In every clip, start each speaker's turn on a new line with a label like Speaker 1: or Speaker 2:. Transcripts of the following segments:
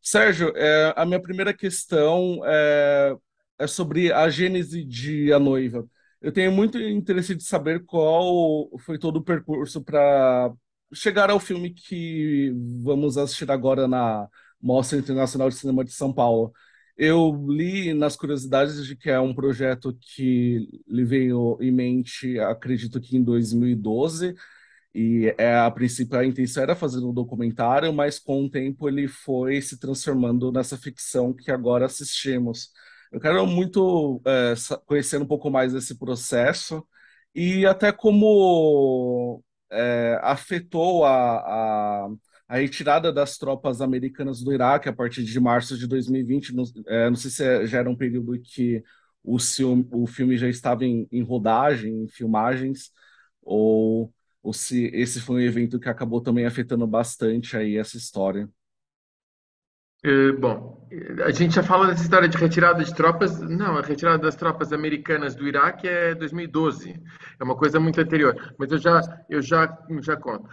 Speaker 1: Sérgio, a minha primeira questão é sobre a gênese de A Noiva. Eu tenho muito interesse de saber qual foi todo o percurso para chegar ao filme que vamos assistir agora na Mostra Internacional de Cinema de São Paulo. Eu li nas curiosidades de que é um projeto que lhe veio em mente, acredito que em 2012. A princípio a intenção era fazer um documentário, mas com o tempo ele foi se transformando nessa ficção que agora assistimos. Eu quero muito conhecer um pouco mais desse processo e até como afetou a retirada das tropas americanas do Iraque a partir de março de 2020. Não, não sei se já era um período que o filme já estava em rodagem, em filmagens, ou ou se esse foi um evento que acabou também afetando bastante aí essa história.
Speaker 2: Bom, a gente já fala dessa história de retirada de tropas. Não, a retirada das tropas americanas do Iraque é 2012. É uma coisa muito anterior. Mas eu já conto.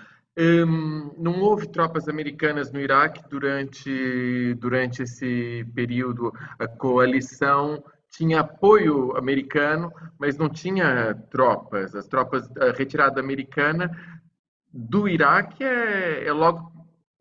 Speaker 2: Não houve tropas americanas no Iraque durante esse período. A coalição tinha apoio americano, mas não tinha tropas. A retirada americana do Iraque é logo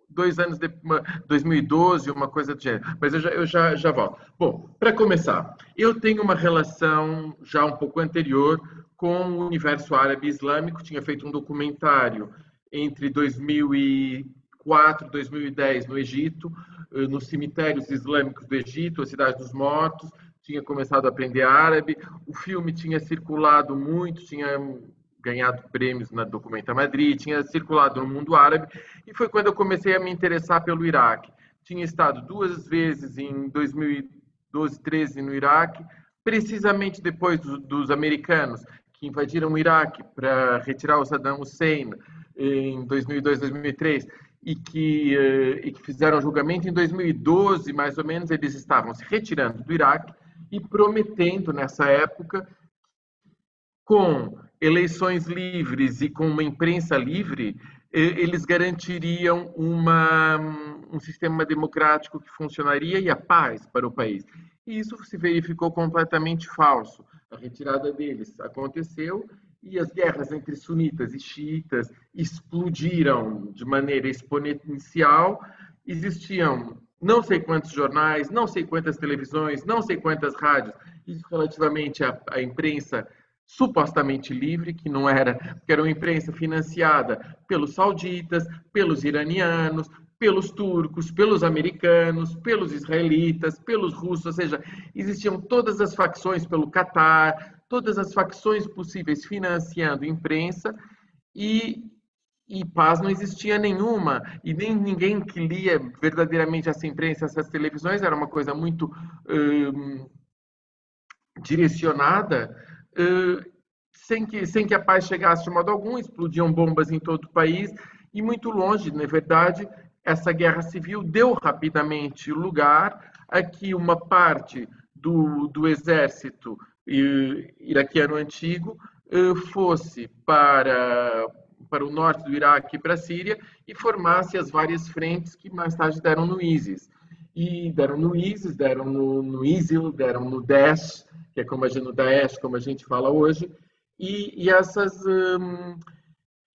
Speaker 2: 2 anos depois, 2012, uma coisa do gênero. Mas eu já volto. Bom, para começar, eu tenho uma relação já um pouco anterior com o universo árabe islâmico. Tinha feito um documentário entre 2004 e 2010 no Egito, nos cemitérios islâmicos do Egito, a Cidade dos Mortos. Tinha começado a aprender árabe. O filme tinha circulado muito, tinha ganhado prêmios na Documenta Madrid, tinha circulado no mundo árabe, e foi quando eu comecei a me interessar pelo Iraque. Tinha estado 2 vezes em 2012, 13 no Iraque, precisamente depois dos americanos que invadiram o Iraque para retirar o Saddam Hussein em 2002, 2003, e que fizeram julgamento em 2012, mais ou menos. Eles estavam se retirando do Iraque e prometendo nessa época, com eleições livres e com uma imprensa livre, eles garantiriam um sistema democrático que funcionaria e a paz para o país. E isso se verificou completamente falso. A retirada deles aconteceu e as guerras entre sunitas e xiitas explodiram de maneira exponencial. Existiam não sei quantos jornais, não sei quantas televisões, não sei quantas rádios, isso relativamente à imprensa supostamente livre, que não era, que era uma imprensa financiada pelos sauditas, pelos iranianos, pelos turcos, pelos americanos, pelos israelitas, pelos russos. Ou seja, existiam todas as facções, pelo Catar, todas as facções possíveis financiando imprensa, e paz não existia nenhuma, e nem ninguém que lia verdadeiramente essa imprensa, essas televisões. Era uma coisa muito hum, direcionada, sem que a paz chegasse de modo algum. Explodiam bombas em todo o país, e muito longe, na verdade, essa guerra civil deu rapidamente lugar a que uma parte do exército iraquiano antigo fosse para o norte do Iraque e para a Síria, e formasse as várias frentes que mais tarde deram no ISIS. E deram no ISIS, deram no ISIL, deram no Daesh, que é como a gente, no Daesh, como a gente fala hoje. E essas.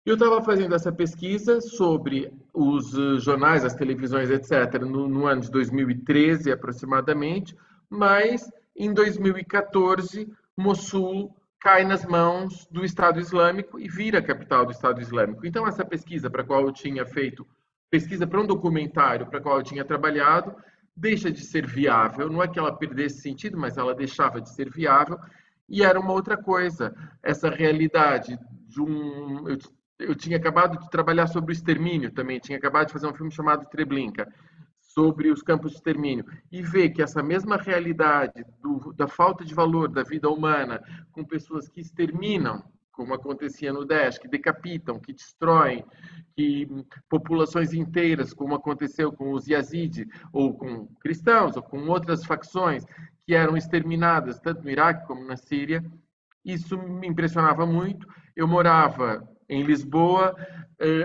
Speaker 2: Eu estava fazendo essa pesquisa sobre os jornais, as televisões, etc., no ano de 2013 aproximadamente, mas em 2014 Mossul cai nas mãos do Estado Islâmico e vira a capital do Estado Islâmico. Então, essa pesquisa para a qual eu tinha feito, pesquisa para um documentário para o qual eu tinha trabalhado, deixa de ser viável. Não é que ela perdesse sentido, mas ela deixava de ser viável, e era uma outra coisa. Essa realidade de um. Eu tinha acabado de trabalhar sobre o extermínio também, tinha acabado de fazer um filme chamado Treblinka, sobre os campos de extermínio, e ver que essa mesma realidade da falta de valor da vida humana, com pessoas que exterminam, como acontecia no Daesh, que decapitam, que destroem, que populações inteiras, como aconteceu com os Yazidi, ou com cristãos, ou com outras facções que eram exterminadas, tanto no Iraque como na Síria. Isso me impressionava muito. Eu morava em Lisboa,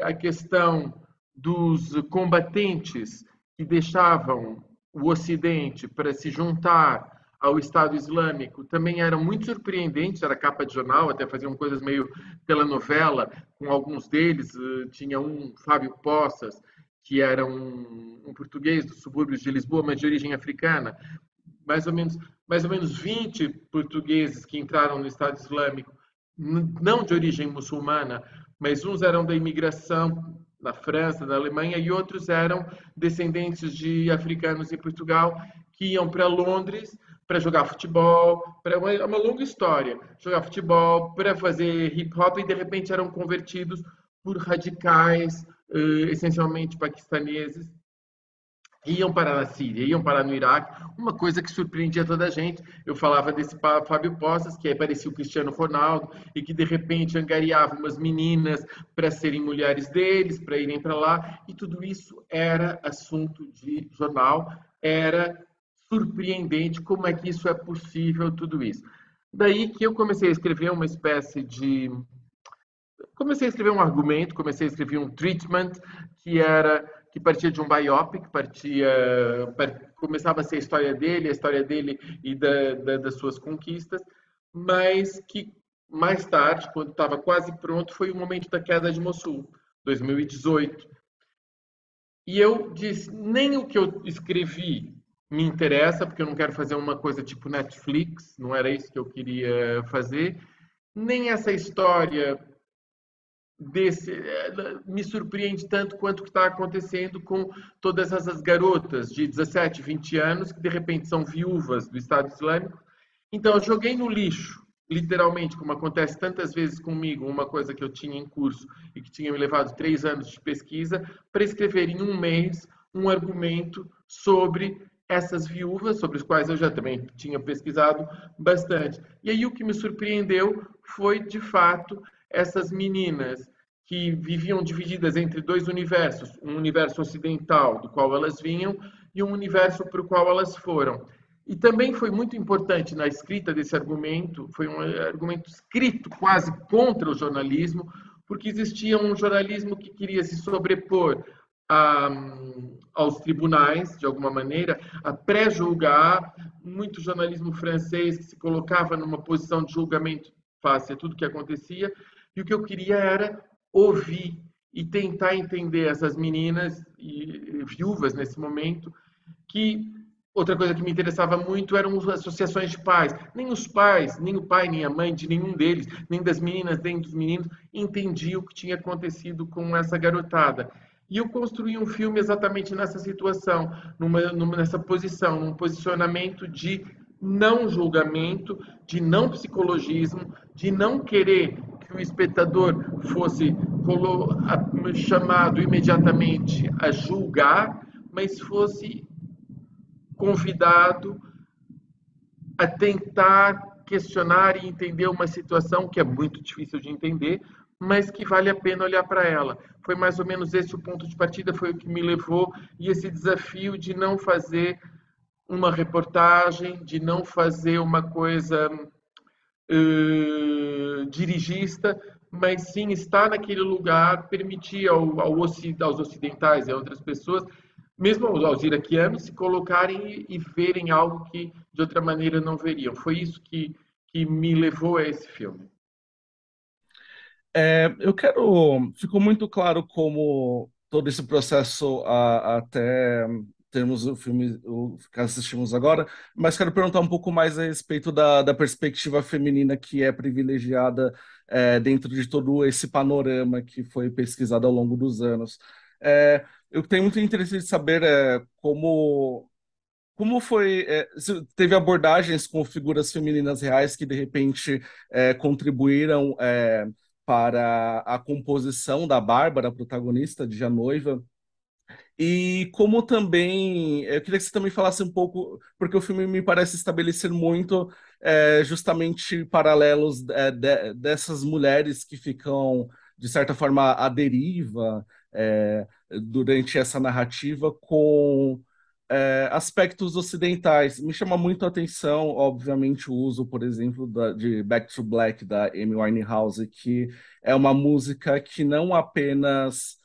Speaker 2: a questão dos combatentes que deixavam o Ocidente para se juntar ao Estado Islâmico também eram muito surpreendentes, era capa de jornal, até faziam coisas meio telenovela, com alguns deles, tinha um, Fábio Poças, que era um português dos subúrbios de Lisboa, mas de origem africana, mais ou menos, mais ou menos 20 portugueses que entraram no Estado Islâmico, não de origem muçulmana, mas uns eram da imigração na França, na Alemanha, e outros eram descendentes de africanos em Portugal que iam para Londres para jogar futebol, para uma longa história, jogar futebol, para fazer hip hop e de repente eram convertidos por radicais, essencialmente paquistaneses, iam parar na Síria, iam parar no Iraque, uma coisa que surpreendia toda a gente. Eu falava desse Fábio Poças, que parecia o Cristiano Ronaldo, e que de repente angariava umas meninas para serem mulheres deles, para irem para lá, e tudo isso era assunto de jornal, era surpreendente como é que isso é possível, tudo isso. Daí que eu comecei a escrever uma espécie de comecei a escrever um argumento, comecei a escrever um treatment que era que partia de um biopic, começava a ser a história dele e das suas conquistas, mas que mais tarde, quando estava quase pronto, foi o momento da queda de Mossul, 2018. E eu disse, nem o que eu escrevi me interessa, porque eu não quero fazer uma coisa tipo Netflix, não era isso que eu queria fazer, nem essa história me surpreende tanto quanto o que está acontecendo com todas essas garotas de 17, 20 anos que de repente são viúvas do Estado Islâmico. Então eu joguei no lixo, literalmente, como acontece tantas vezes comigo, uma coisa que eu tinha em curso e que tinha me levado 3 anos de pesquisa, para escrever em um mês um argumento sobre essas viúvas, sobre as quais eu já também tinha pesquisado bastante. E aí o que me surpreendeu foi, de fato, essas meninas que viviam divididas entre dois universos, um universo ocidental, do qual elas vinham, e um universo para o qual elas foram. E também foi muito importante na escrita desse argumento, foi um argumento escrito quase contra o jornalismo, porque existia um jornalismo que queria se sobrepor aos tribunais, de alguma maneira, a pré-julgar, muito jornalismo francês que se colocava numa posição de julgamento face a tudo que acontecia, e o que eu queria era ouvir e tentar entender essas meninas e viúvas nesse momento, que outra coisa que me interessava muito eram as associações de pais. Nem os pais, nem o pai, nem a mãe de nenhum deles, nem das meninas, nem dos meninos, entendiam o que tinha acontecido com essa garotada. E eu construí um filme exatamente nessa situação, nessa posição, num posicionamento de não julgamento, de não psicologismo, de não querer que o espectador fosse chamado imediatamente a julgar, mas fosse convidado a tentar questionar e entender uma situação que é muito difícil de entender, mas que vale a pena olhar para ela. Foi mais ou menos esse o ponto de partida, foi o que me levou, e esse desafio de não fazer uma reportagem, de não fazer uma coisa dirigista, mas sim estar naquele lugar, permitir aos ocidentais e a outras pessoas, mesmo aos iraquianos, se colocarem e verem algo que de outra maneira não veriam. Foi isso que me levou a esse filme.
Speaker 1: Eu quero. Ficou muito claro como todo esse processo até termos o filme o que assistimos agora, mas quero perguntar um pouco mais a respeito da perspectiva feminina que é privilegiada dentro de todo esse panorama que foi pesquisado ao longo dos anos. Eu tenho muito interesse em saber como foi, se teve abordagens com figuras femininas reais que de repente contribuíram para a composição da Bárbara, a protagonista de A Noiva, e como também, eu queria que você também falasse um pouco, porque o filme me parece estabelecer muito justamente paralelos dessas mulheres que ficam, de certa forma, à deriva durante essa narrativa com aspectos ocidentais. Me chama muito a atenção, obviamente, o uso, por exemplo, de Back to Black, da Amy Winehouse, que é uma música que não apenas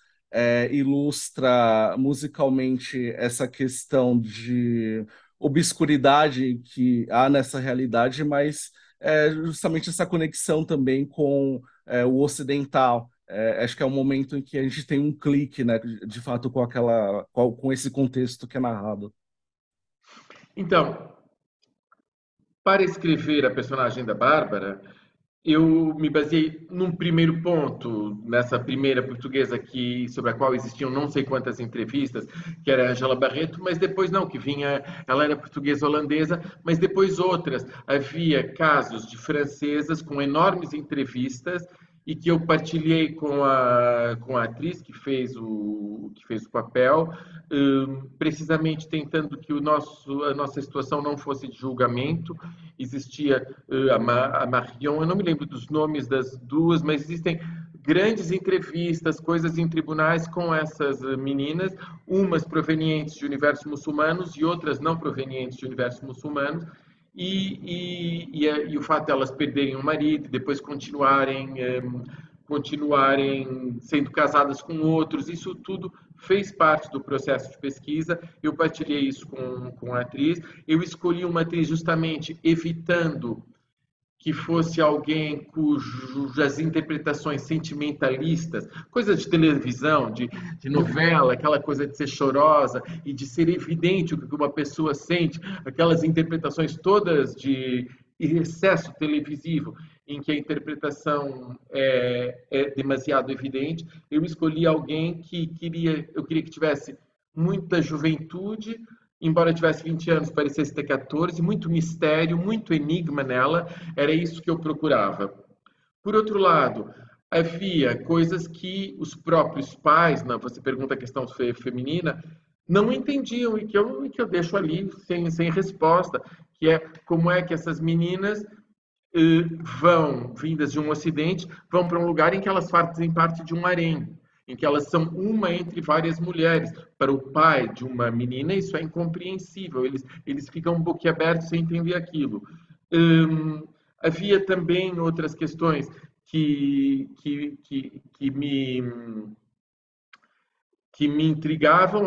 Speaker 1: ilustra musicalmente essa questão de obscuridade que há nessa realidade, mas justamente essa conexão também com o ocidental. Acho que é um momento em que a gente tem um clique, né, de fato, com esse contexto que é narrado.
Speaker 2: Então, para escrever a personagem da Bárbara, eu me baseei num primeiro ponto, nessa primeira portuguesa sobre a qual existiam não sei quantas entrevistas, que era a Angela Barreto, mas depois não, que vinha, ela era portuguesa holandesa, mas depois outras. Havia casos de francesas com enormes entrevistas e que eu partilhei com a atriz que fez o papel, precisamente tentando que a nossa situação não fosse de julgamento. Existia a Marion, eu não me lembro dos nomes das duas, mas existem grandes entrevistas, coisas em tribunais com essas meninas, umas provenientes de universos muçulmanos e outras não provenientes de universos muçulmanos, e o fato de elas perderem o marido, depois continuarem sendo casadas com outros, isso tudo fez parte do processo de pesquisa. Eu partilhei isso com a atriz. Eu escolhi uma atriz justamente evitando que fosse alguém cujas interpretações sentimentalistas, coisa de televisão, de novela, aquela coisa de ser chorosa e de ser evidente o que uma pessoa sente, aquelas interpretações todas de excesso televisivo, em que a interpretação é demasiado evidente. Eu escolhi alguém eu queria que tivesse muita juventude, embora tivesse 20 anos, parecesse ter 14, muito mistério, muito enigma nela, era isso que eu procurava. Por outro lado, havia coisas que os próprios pais, você pergunta a questão feminina, não entendiam e que eu deixo ali sem resposta, que é como é que essas meninas vindas de um ocidente, vão para um lugar em que elas fazem parte de um harém, em que elas são uma entre várias mulheres. Para o pai de uma menina, isso é incompreensível, eles ficam boquiabertos sem entender aquilo. Havia também outras questões que me intrigavam,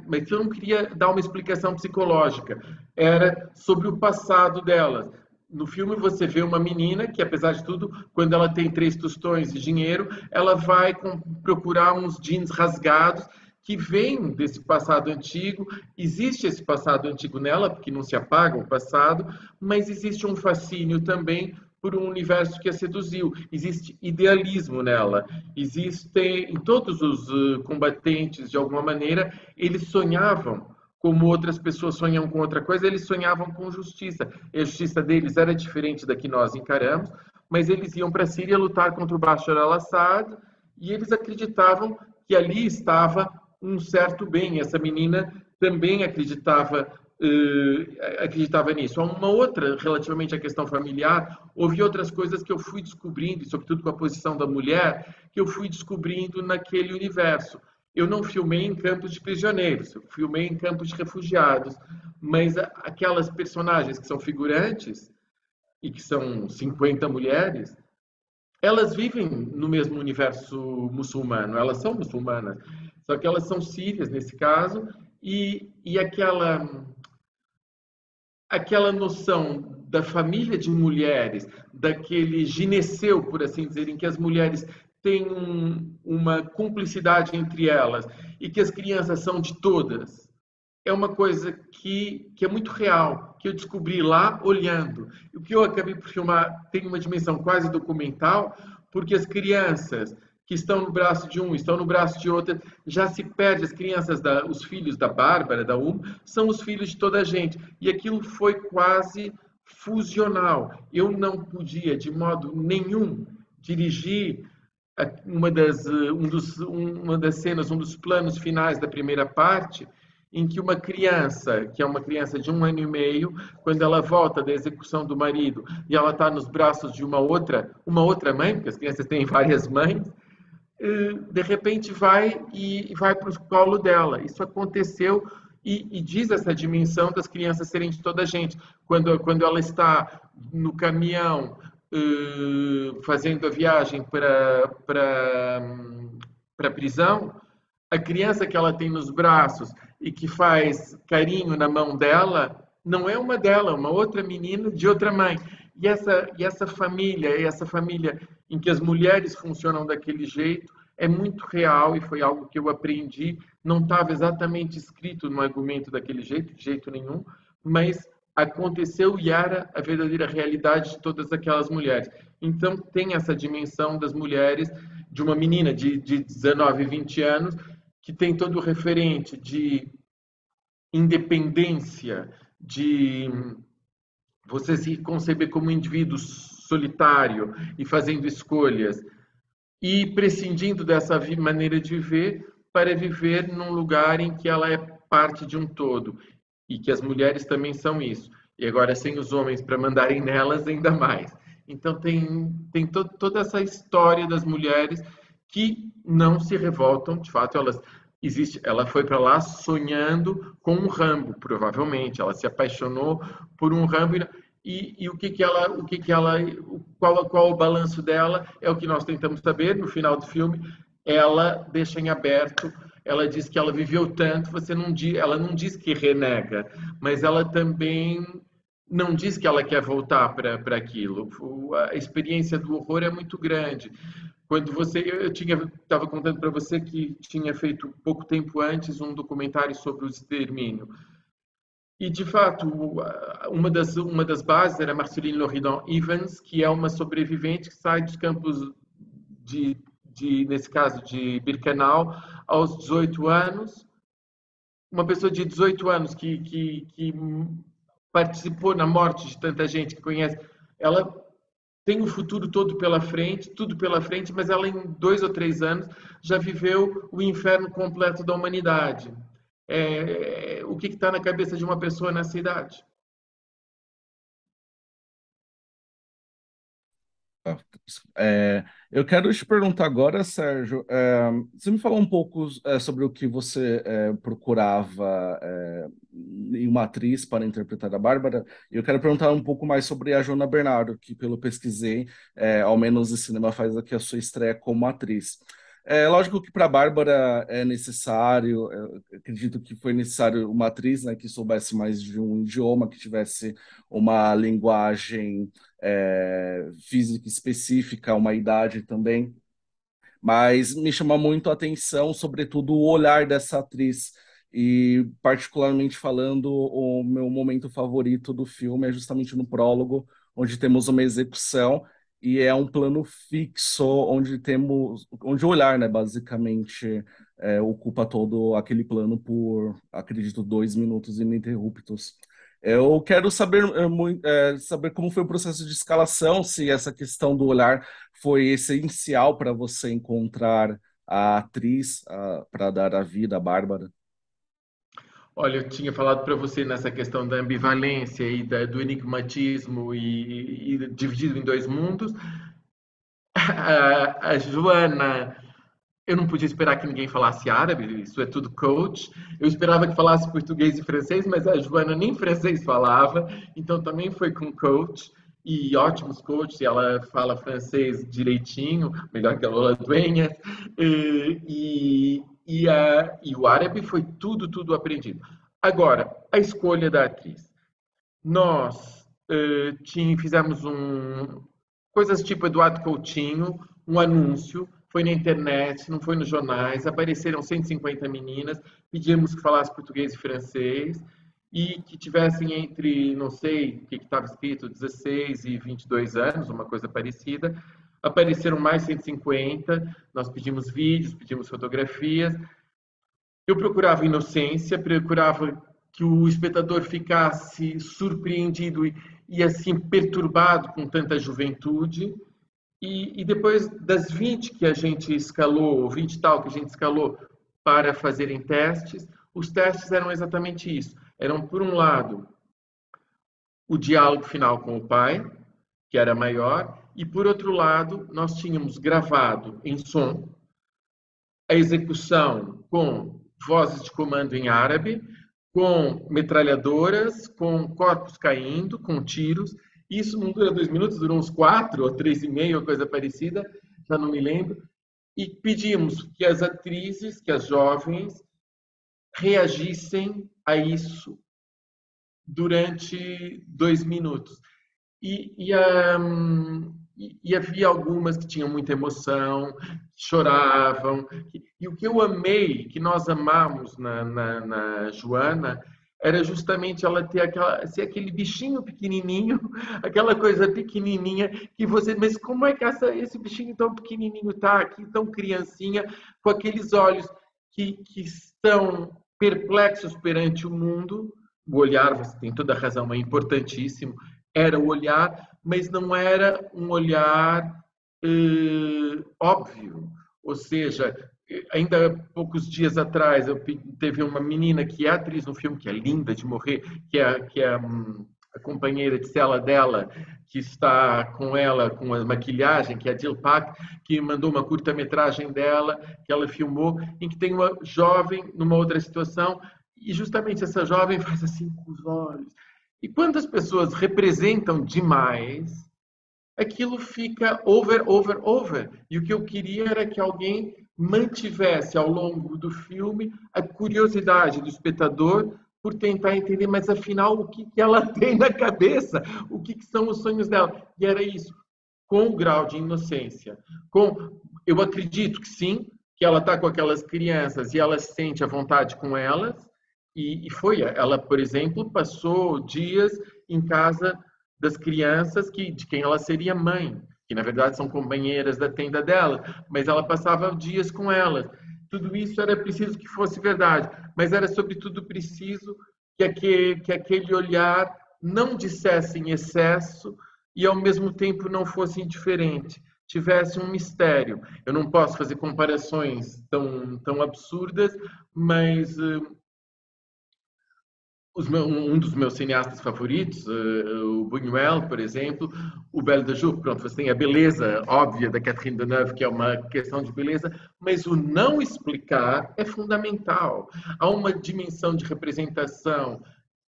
Speaker 2: mas que eu não queria dar uma explicação psicológica, era sobre o passado delas. No filme você vê uma menina que, apesar de tudo, quando ela tem 3 tostões de dinheiro, ela vai procurar uns jeans rasgados que vêm desse passado antigo. Existe esse passado antigo nela, porque não se apaga o passado, mas existe um fascínio também por um universo que a seduziu. Existe idealismo nela. Existem, em todos os combatentes, de alguma maneira, eles sonhavam como outras pessoas sonham com outra coisa, eles sonhavam com justiça. E a justiça deles era diferente da que nós encaramos, mas eles iam para a Síria lutar contra o Bashar al-Assad e eles acreditavam que ali estava um certo bem. Essa menina também acreditava nisso. Há uma outra, relativamente à questão familiar, houve outras coisas que eu fui descobrindo, e sobretudo com a posição da mulher, que eu fui descobrindo naquele universo. Eu não filmei em campos de prisioneiros, eu filmei em campos de refugiados, mas aquelas personagens que são figurantes, e que são 50 mulheres, elas vivem no mesmo universo muçulmano, elas são muçulmanas, só que elas são sírias nesse caso, e aquela noção da família de mulheres, daquele gineceu, por assim dizer, em que as mulheres têm uma cumplicidade entre elas e que as crianças são de todas, é uma coisa que é muito real, que eu descobri lá olhando. O que eu acabei por filmar tem uma dimensão quase documental, porque as crianças que estão no braço de um, estão no braço de outra, já se perde. As crianças, os filhos da Bárbara, da são os filhos de toda a gente. E aquilo foi quase fusional. Eu não podia, de modo nenhum, dirigir uma das cenas, um dos planos finais da primeira parte, em que uma criança, que é uma criança de 1 ano e meio, quando ela volta da execução do marido e ela está nos braços de uma outra mãe, porque as crianças têm várias mães, de repente vai para o colo dela. Isso aconteceu e diz essa dimensão das crianças serem de toda a gente. Quando ela está no caminhão fazendo a viagem para a prisão, a criança que ela tem nos braços e que faz carinho na mão dela, não é uma dela, é uma outra menina de outra mãe. E essa família em que as mulheres funcionam daquele jeito, é muito real e foi algo que eu aprendi. Não estava exatamente escrito no argumento daquele jeito, de jeito nenhum, mas aconteceu e era a verdadeira realidade de todas aquelas mulheres. Então, tem essa dimensão das mulheres, de uma menina de 19, 20 anos, que tem todo o referente de independência, de você se conceber como um indivíduo solitário e fazendo escolhas, e prescindindo dessa maneira de viver para viver num lugar em que ela é parte de um todo e que as mulheres também são isso. E agora sem os homens para mandarem nelas ainda mais. Então tem toda essa história das mulheres que não se revoltam, de fato elas existe, ela foi para lá sonhando com um Rambo, provavelmente, ela se apaixonou por um Rambo e qual o balanço dela é o que nós tentamos saber no final do filme. Ela deixa em aberto, ela diz que ela viveu tanto, ela não diz que renega, mas ela também não diz que ela quer voltar para aquilo. A experiência do horror é muito grande. Quando você, eu estava contando para você que tinha feito pouco tempo antes um documentário sobre o extermínio. E, de fato, uma das bases era Marceline Loridan Evans, que é uma sobrevivente que sai dos campos nesse caso, de Birkenau, aos 18 anos. Uma pessoa de 18 anos que participou na morte de tanta gente que conhece, ela tem o futuro todo pela frente, tudo pela frente, mas ela em 2 ou 3 anos já viveu o inferno completo da humanidade. O que está na cabeça de uma pessoa nessa idade?
Speaker 1: Eu quero te perguntar agora, Sérgio, você me falou um pouco sobre o que você procurava em uma atriz para interpretar a Bárbara, e eu quero perguntar um pouco mais sobre a Joana Bernardo, que pelo pesquisei, ao menos o cinema faz aqui a sua estreia como atriz. É lógico que para a Bárbara é necessário, eu acredito que foi necessário uma atriz, né, que soubesse mais de um idioma, que tivesse uma linguagem física específica, uma idade também, mas me chama muito a atenção, sobretudo, o olhar dessa atriz. E, particularmente falando, o meu momento favorito do filme é justamente no prólogo, onde temos uma execução e é um plano fixo, onde o olhar, né, basicamente, ocupa todo aquele plano por, acredito, 2 minutos ininterruptos. Eu quero saber, saber como foi o processo de escalação, se essa questão do olhar foi essencial para você encontrar a atriz para dar a vida à Bárbara.
Speaker 2: Olha, eu tinha falado para você nessa questão da ambivalência e do enigmatismo e dividido em dois mundos. A Joana, eu não podia esperar que ninguém falasse árabe, isso é tudo coach. Eu esperava que falasse português e francês, mas a Joana nem francês falava, então também foi com coach e ótimos coaches. Ela fala francês direitinho, melhor que a Lola Duenhas, e o árabe foi tudo aprendido. Agora, a escolha da atriz. Nós fizemos coisas tipo Eduardo Coutinho, um anúncio, foi na internet, não foi nos jornais, apareceram 150 meninas, pedimos que falasse português e francês e que tivessem entre, não sei o que estava escrito, 16 e 22 anos, uma coisa parecida. Apareceram mais 150, nós pedimos vídeos, pedimos fotografias. Eu procurava inocência, procurava que o espectador ficasse surpreendido e assim perturbado com tanta juventude. E depois das 20 que a gente escalou, ou 20 e tal que a gente escalou para fazerem testes, os testes eram exatamente isso. Eram, por um lado, o diálogo final com o pai, que era maior, e por outro lado, nós tínhamos gravado em som a execução com vozes de comando em árabe, com metralhadoras, com corpos caindo, com tiros. Isso não dura 2 minutos, durou uns 4 ou 3 e meio, coisa parecida, já não me lembro. e pedimos que as atrizes, que as jovens, reagissem a isso durante 2 minutos. E havia algumas que tinham muita emoção, choravam. E o que eu amei, que nós amamos na Joana, era justamente ela ter ser aquele bichinho pequenininho, aquela coisa pequenininha que você, mas como é que esse bichinho tão pequenininho está aqui, tão criancinha, com aqueles olhos que estão perplexos perante o mundo? O olhar, você tem toda a razão, é importantíssimo. Era o olhar, mas não era um olhar óbvio. Ou seja, ainda há poucos dias atrás, teve uma menina que é atriz no filme, que é linda de morrer, que é a companheira de cela dela, que está com ela com a maquilhagem, que é a Jill Pack, que mandou uma curta-metragem dela, que ela filmou, em que tem uma jovem numa outra situação, e justamente essa jovem faz assim com os olhos. E quando as pessoas representam demais, aquilo fica over, over, over. E o que eu queria era que alguém mantivesse ao longo do filme a curiosidade do espectador por tentar entender, mas afinal, o que ela tem na cabeça, o que são os sonhos dela. E era isso, com o grau de inocência. Eu acredito que sim, que ela está com aquelas crianças e ela se sente à vontade com elas, e foi. Ela, por exemplo, passou dias em casa das crianças de quem ela seria mãe, que na verdade são companheiras da tenda dela, mas ela passava dias com elas. Tudo isso era preciso que fosse verdade, mas era sobretudo preciso que aquele olhar não dissesse em excesso e ao mesmo tempo não fosse indiferente, tivesse um mistério. Eu não posso fazer comparações tão absurdas, mas um dos meus cineastas favoritos, o Buñuel, por exemplo, o Belle de Jour, pronto, você tem a beleza óbvia da Catherine Deneuve, que é uma questão de beleza, mas o não explicar é fundamental. Há uma dimensão de representação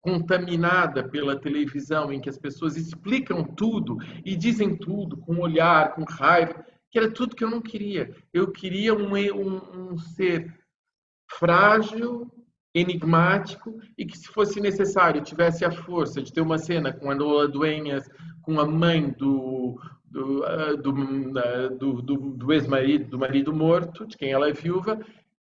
Speaker 2: contaminada pela televisão, em que as pessoas explicam tudo e dizem tudo com olhar, com raiva, que era tudo que eu não queria. Eu queria um ser frágil, enigmático e que, se fosse necessário, tivesse a força de ter uma cena com a Lola Dueñas, com a mãe do ex-marido, do marido morto, de quem ela é viúva,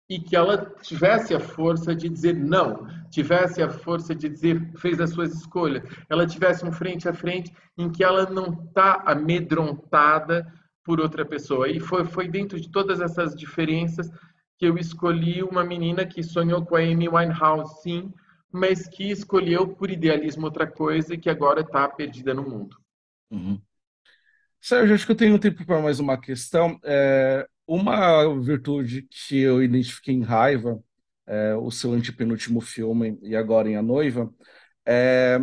Speaker 2: e que ela tivesse a força de dizer não, tivesse a força de dizer, fez as suas escolhas, ela tivesse um frente a frente em que ela não está amedrontada por outra pessoa. E foi dentro de todas essas diferenças que eu escolhi uma menina que sonhou com a Amy Winehouse, sim, mas que escolheu por idealismo outra coisa e que agora está perdida no mundo.
Speaker 1: Uhum. Sérgio, acho que eu tenho tempo para mais uma questão. Uma virtude que eu identifiquei em Raiva, o seu antepenúltimo filme e agora em A Noiva, é,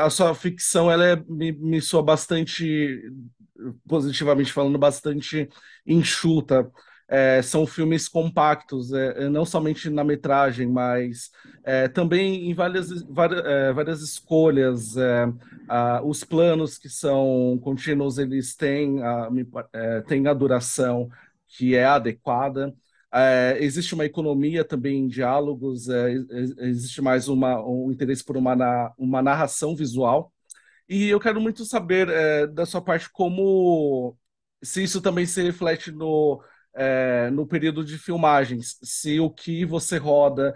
Speaker 1: a sua ficção me soa bastante, positivamente falando, bastante enxuta. São filmes compactos, não somente na metragem, mas também em várias escolhas. Os planos que são contínuos, eles têm a duração que é adequada. Existe uma economia também em diálogos, existe mais um interesse por uma narração visual. E eu quero muito saber, da sua parte, como se isso também se reflete no período de filmagens, se o que você roda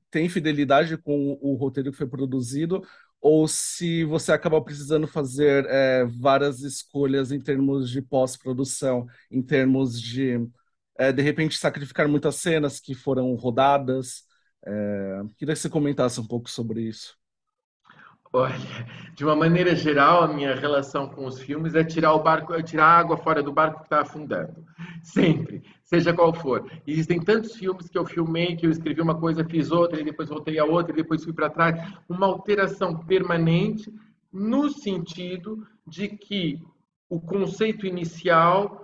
Speaker 1: tem fidelidade com o roteiro que foi produzido, ou se você acaba precisando fazer várias escolhas em termos de pós-produção, em termos de repente, sacrificar muitas cenas que foram rodadas. Queria que você comentasse um pouco sobre isso.
Speaker 2: Olha, de uma maneira geral, a minha relação com os filmes é tirar o barco, é tirar a água fora do barco que está afundando. Sempre, seja qual for. Existem tantos filmes que eu filmei, que eu escrevi uma coisa, fiz outra, e depois voltei a outra, e depois fui para trás. Uma alteração permanente no sentido de que o conceito inicial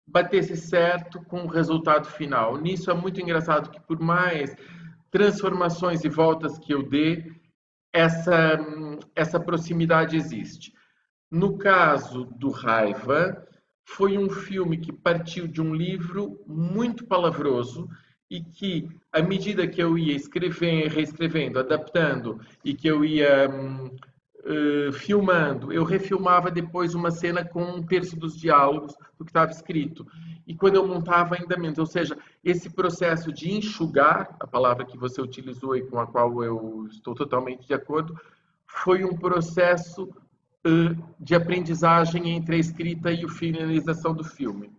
Speaker 2: batesse certo com o resultado final. Nisso é muito engraçado que, por mais transformações e voltas que eu dê, essa proximidade existe. No caso do Raiva, foi um filme que partiu de um livro muito palavroso e que, à medida que eu ia escrevendo, reescrevendo, adaptando e que eu ia filmando, eu refilmava depois uma cena com um terço dos diálogos do que estava escrito. E quando eu montava, ainda menos. Ou seja, esse processo de enxugar, a palavra que você utilizou e com a qual eu estou totalmente de acordo, foi um processo de aprendizagem entre a escrita e a finalização do filme.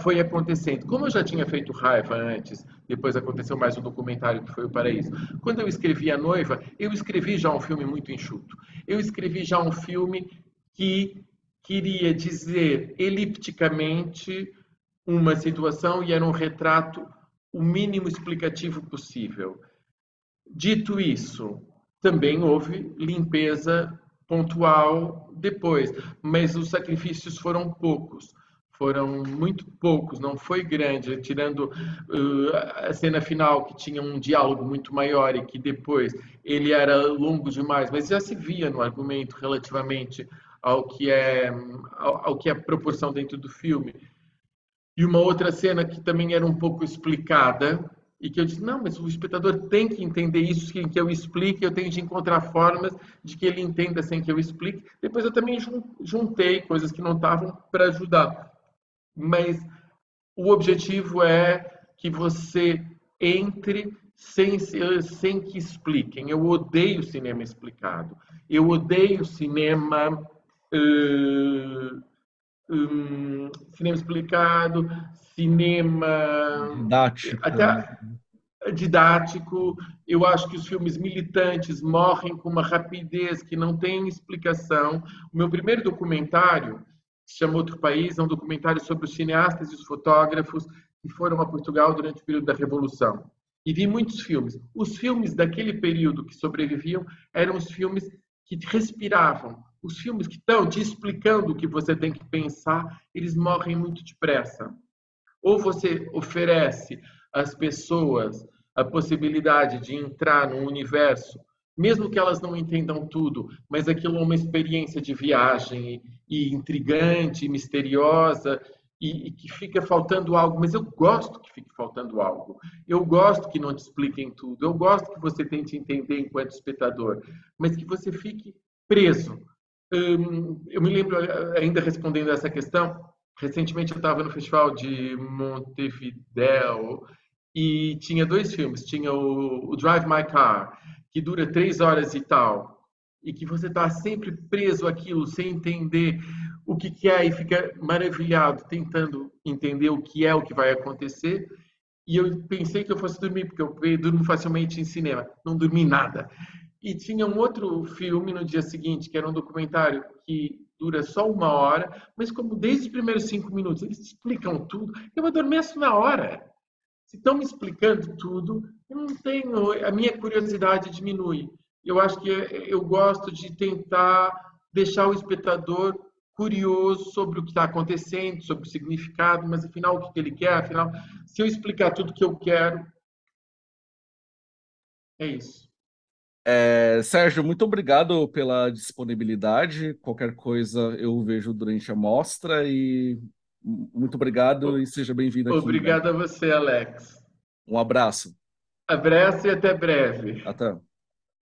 Speaker 2: Foi acontecendo. Como eu já tinha feito Raiva antes, depois aconteceu mais um documentário que foi O Paraíso. Quando eu escrevi A Noiva, eu escrevi já um filme muito enxuto. Eu escrevi já um filme que queria dizer elipticamente uma situação e era um retrato o mínimo explicativo possível. Dito isso, também houve limpeza pontual depois, mas os sacrifícios foram poucos. Foram muito poucos, não foi grande, tirando a cena final, que tinha um diálogo muito maior e que depois ele era longo demais, mas já se via no argumento relativamente ao que é a proporção dentro do filme. E uma outra cena que também era um pouco explicada, e que eu disse, não, mas o espectador tem que entender isso sem que eu explique, eu tenho de encontrar formas de que ele entenda sem que eu explique. Depois eu também juntei coisas que não estavam para ajudar. Mas o objetivo é que você entre sem que expliquem. Eu odeio cinema explicado. Eu odeio cinema uh, cinema explicado, cinema
Speaker 1: Didático, né?
Speaker 2: até didático. Eu acho que os filmes militantes morrem com uma rapidez que não tem explicação. O meu primeiro documentário, que se chama Outro País, é um documentário sobre os cineastas e os fotógrafos que foram a Portugal durante o período da Revolução. E vi muitos filmes. Os filmes daquele período que sobreviviam eram os filmes que respiravam. Os filmes que estão te explicando o que você tem que pensar, eles morrem muito depressa. Ou você oferece às pessoas a possibilidade de entrar no universo, mesmo que elas não entendam tudo, mas aquilo é uma experiência de viagem e intrigante, e misteriosa, e que fica faltando algo, mas eu gosto que fique faltando algo. Eu gosto que não te expliquem tudo. Eu gosto que você tente entender enquanto espectador, mas que você fique preso. Eu me lembro, ainda respondendo a essa questão, recentemente eu estava no festival de Montevideo e tinha dois filmes. Tinha o Drive My Car, que dura 3 horas e tal, e que você está sempre preso àquilo, sem entender o que é e fica maravilhado, tentando entender o que é o que vai acontecer. E eu pensei que eu fosse dormir, porque eu durmo facilmente em cinema. Não dormi nada. E tinha um outro filme no dia seguinte, que era um documentário que dura só 1 hora, mas como desde os primeiros 5 minutos eles explicam tudo, eu adormeço na hora. Se estão me explicando tudo, eu não tenho, a minha curiosidade diminui. Eu acho que eu gosto de tentar deixar o espectador curioso sobre o que está acontecendo, sobre o significado, mas afinal o que ele quer, afinal, se eu explicar tudo o que eu quero, é isso.
Speaker 1: Sérgio, muito obrigado pela disponibilidade. Qualquer coisa eu vejo durante a mostra e muito obrigado e seja bem-vindo aqui em breve.
Speaker 2: Obrigado a você, Alex.
Speaker 1: Um abraço.
Speaker 2: Abraço e até breve.
Speaker 1: Até.